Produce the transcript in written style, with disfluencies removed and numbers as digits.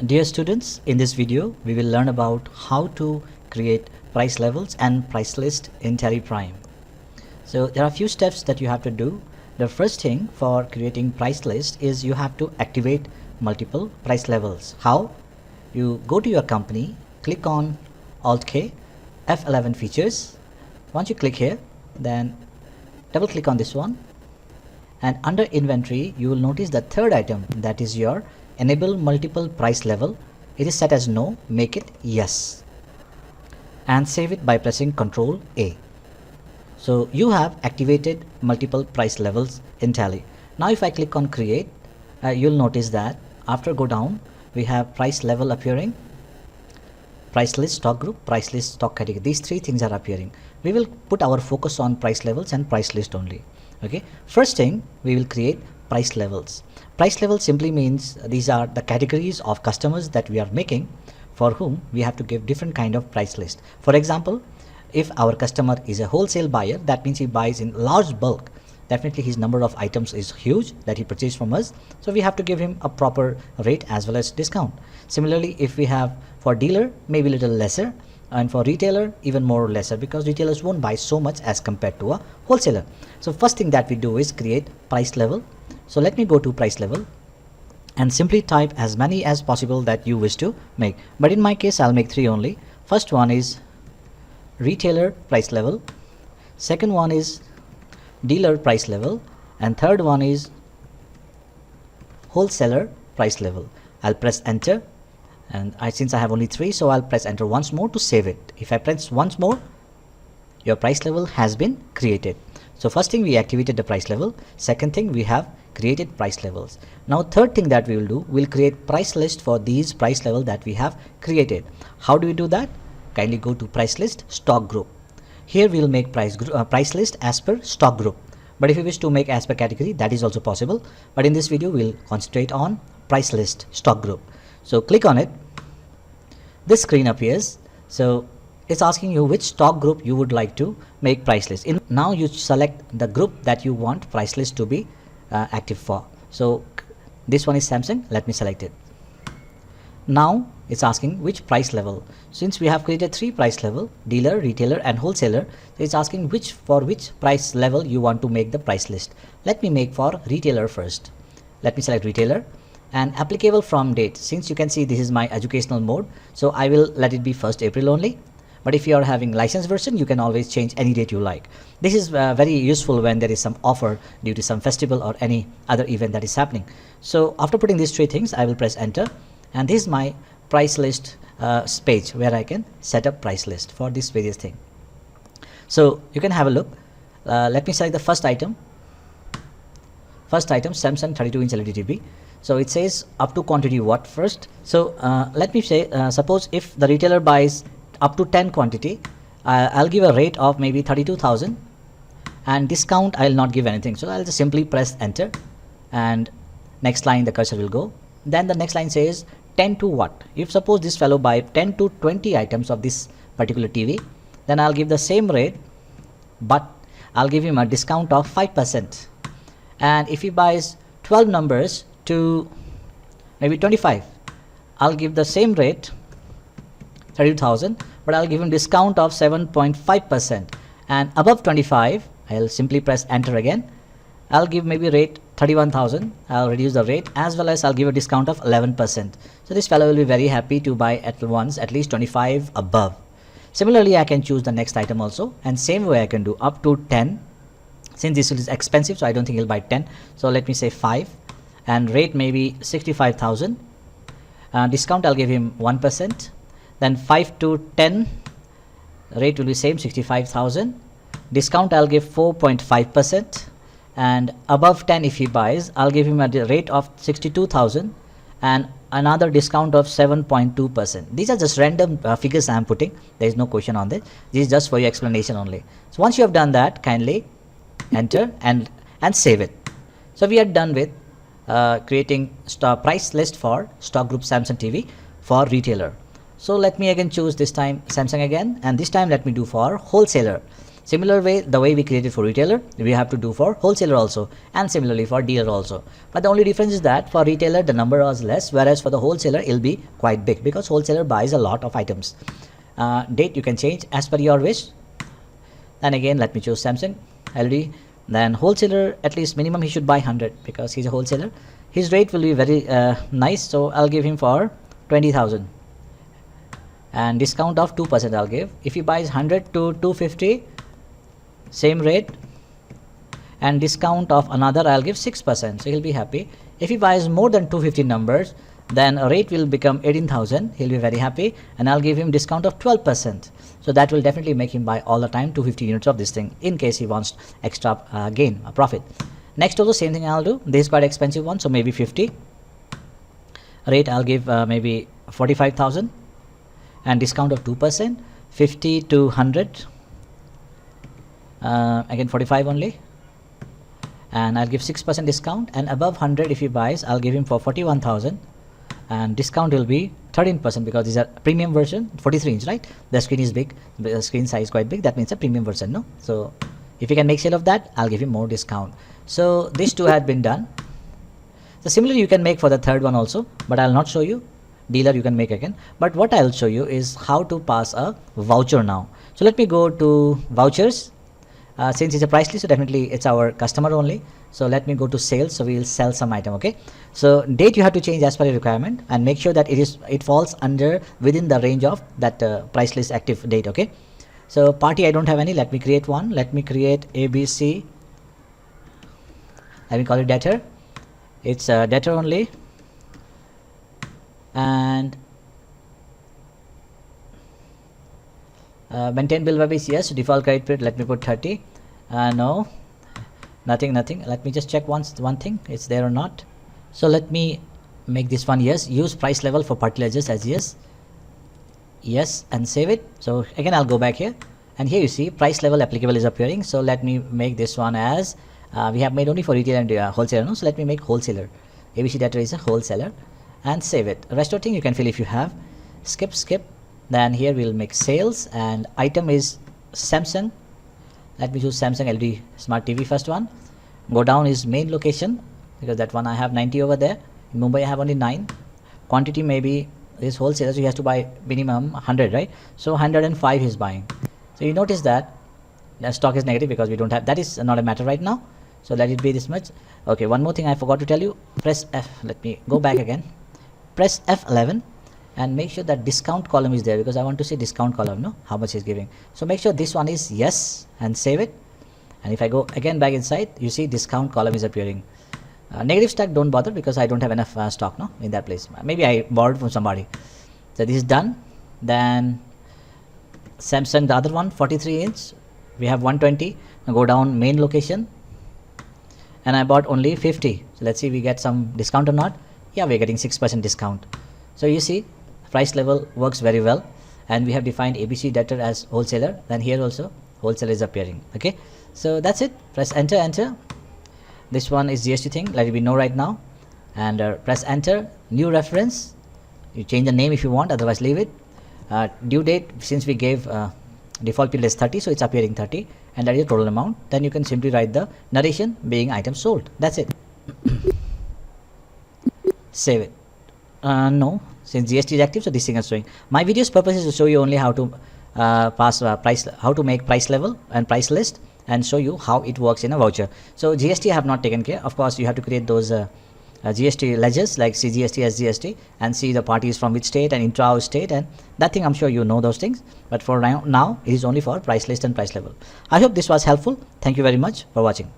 Dear students, in this video we will learn about how to create price levels and price list in Tally Prime. So there are a few steps that you have to do. The first thing for creating price list is you have to activate multiple price levels. How? You go to your company, click on Alt K, F11 features. Once you click here, then double click on this one, and under inventory you will notice the third item, that is your enable multiple price level. It is set as no, make it yes, and save it by pressing Ctrl A. So you have activated multiple price levels in Tally. Now if I click on create, you'll notice that after go down we have price level appearing, price list stock group, price list stock category. These three things are appearing. We will put our focus on price levels and price list only. Okay, first thing we will create price levels. Price level simply means these are the categories of customers that we are making, for whom we have to give different kind of price list. For example, if our customer is a wholesale buyer, that means he buys in large bulk. Definitely his number of items is huge that he purchased from us, so we have to give him a proper rate as well as discount. Similarly, if we have for dealer, maybe a little lesser, and for retailer even more or lesser, because retailers won't buy so much as compared to a wholesaler. So first thing that we do is create price level. So let me go to price level and simply type as many as possible that you wish to make, but in my case I'll make 3 only. First one is retailer price level, second one is dealer price level, and third one is wholesaler price level. I'll press enter, and since I have only 3, so I'll press enter once more to save it. If I press once more, your price level has been created. So first thing, we activated the price level. Second thing, we have created price levels. Now third thing that we will do, we'll create price list for these price level that we have created. How do we do that? Kindly go to price list stock group. Here we'll make price list as per stock group, but if you wish to make as per category, that is also possible, but in this video we'll concentrate on price list stock group. So click on it, this screen appears. So it's asking you which stock group you would like to make price list in. Now you select the group that you want price list to be active for. So this one is Samsung, let me select it. Now it's asking which price level. Since we have created 3 price level, dealer, retailer and wholesaler, so it's asking which price level you want to make the price list. Let me make for retailer first. Let me select retailer, and applicable from date. Since you can see this is my educational mode, so I will let it be 1st April only. But if you are having licensed version, you can always change any date you like. This is very useful when there is some offer due to some festival or any other event that is happening. So after putting these 3 things, I will press enter, and this is my price list page where I can set up price list for this various thing. So you can have a look. Let me select the first item. First item, Samsung 32-inch LED TV. So it says up to quantity what first. So let me say, suppose if the retailer buys up to 10 quantity, I'll give a rate of maybe 32,000, and discount I'll not give anything. So I'll just simply press enter, and next line the cursor will go. Then the next line says 10 to what. If suppose this fellow buy 10 to 20 items of this particular TV, then I'll give the same rate, but I'll give him a discount of 5%. And if he buys 12 numbers to maybe 25, I'll give the same rate, 32,000, but I'll give him discount of 7.5%. And above 25, I'll simply press enter again. I'll give maybe rate 31,000. I'll reduce the rate, as well as I'll give a discount of 11%. So this fellow will be very happy to buy at once at least 25 above. Similarly, I can choose the next item also, and same way I can do up to 10. Since this is expensive, so I don't think he'll buy 10. So let me say 5, and rate maybe 65,000. Discount I'll give him 1%. Then 5 to 10, rate will be same, 65,000. Discount I'll give 4.5%. And above 10, if he buys, I'll give him a rate of 62,000 and another discount of 7.2%. These are just random figures I am putting. There is no question on this. This is just for your explanation only. So once you have done that, kindly enter and save it. So we are done with creating price list for stock group Samsung TV for retailer. So let me again choose this time Samsung again, and this time let me do for wholesaler. Similar way, the way we created for retailer, we have to do for wholesaler also, and similarly for dealer also. But the only difference is that for retailer the number was less, whereas for the wholesaler it'll be quite big, because wholesaler buys a lot of items. Date you can change as per your wish. Then again, let me choose Samsung LD. Then wholesaler, at least minimum he should buy 100, because he's a wholesaler. His rate will be very nice, so I'll give him for 20,000, and discount of 2% I'll give. If he buys 100 to 250, same rate, and discount of another I'll give 6%, so he'll be happy. If he buys more than 250 numbers, then a rate will become 18,000, he'll be very happy, and I'll give him discount of 12%. So that will definitely make him buy all the time 250 units of this thing, in case he wants extra gain, profit. Next also same thing I'll do. This is quite expensive one, so maybe 50. Rate I'll give maybe 45,000, and discount of 2%, 50 to 100. Again 45 only, and I'll give 6% discount, and above 100 if he buys, I'll give him for 41,000, and discount will be 13%, because these are premium version, 43 inch, right? The screen is big, the screen size quite big, that means a premium version, no? So if you can make sale of that, I'll give him more discount. So these two had been done. So similarly you can make for the third one also, but I'll not show you. Dealer you can make again, but what I'll show you is how to pass a voucher now. So let me go to vouchers. Since it's a price list, so definitely it's our customer only. So let me go to sales, so we'll sell some item. Okay, so date you have to change as per your requirement, and make sure that it falls under within the range of that price list active date. Okay, so party I don't have any. Let me create one. Let me create ABC. Let me call it debtor. It's debtor only, and maintain bill webs, yes. Default credit period, let me put 30. No, nothing. Let me just check one thing, it's there or not. So let me make this one yes. Use price level for party ledgers as yes, and save it. So again I'll go back here, and here you see price level applicable is appearing. So let me make this one as we have made only for retail and wholesaler, no? So let me make wholesaler. ABC debtor is a wholesaler, and save it. Rest of thing you can fill if you have. Skip. Then here we'll make sales, and item is Samsung. Let me choose Samsung LD Smart TV first one. Go down is main location, because that one I have 90 over there. In Mumbai I have only 9. Quantity maybe this wholesaler, so he has to buy minimum 100, right? So 105 he's buying. So you notice that the stock is negative because we don't have, that is not a matter right now. So let it be this much. Okay, one more thing I forgot to tell you. Press F. Let me go back again. Press F11. And make sure that discount column is there, because I want to see discount column, no, how much he's giving. So make sure this one is yes, and save it. And if I go again back inside, you see discount column is appearing. Negative stack don't bother, because I don't have enough stock, no, in that place. Maybe I borrowed from somebody. So this is done. Then Samsung, the other one, 43 inch, we have 120. Now go down main location, and I bought only 50. So let's see we get some discount or not. Yeah, we're getting 6% discount. So you see price level works very well, and we have defined ABC debtor as wholesaler. Then here also wholesaler is appearing. Okay, so that's it. Press enter. This one is GST thing, let it be no right now, and press enter. New reference, you change the name if you want, otherwise leave it. Due date, since we gave default period is 30, so it's appearing 30, and that is the total amount. Then you can simply write the narration being item sold. That's it. Save it. No, since GST is active, so this thing is showing. My video's purpose is to show you only how to pass price, how to make price level and price list, and show you how it works in a voucher. So GST I have not taken care. Of course, you have to create those GST ledgers like CGST, SGST, and see the parties from which state and intra state, and that thing I'm sure you know those things. But for now it is only for price list and price level. I hope this was helpful. Thank you very much for watching.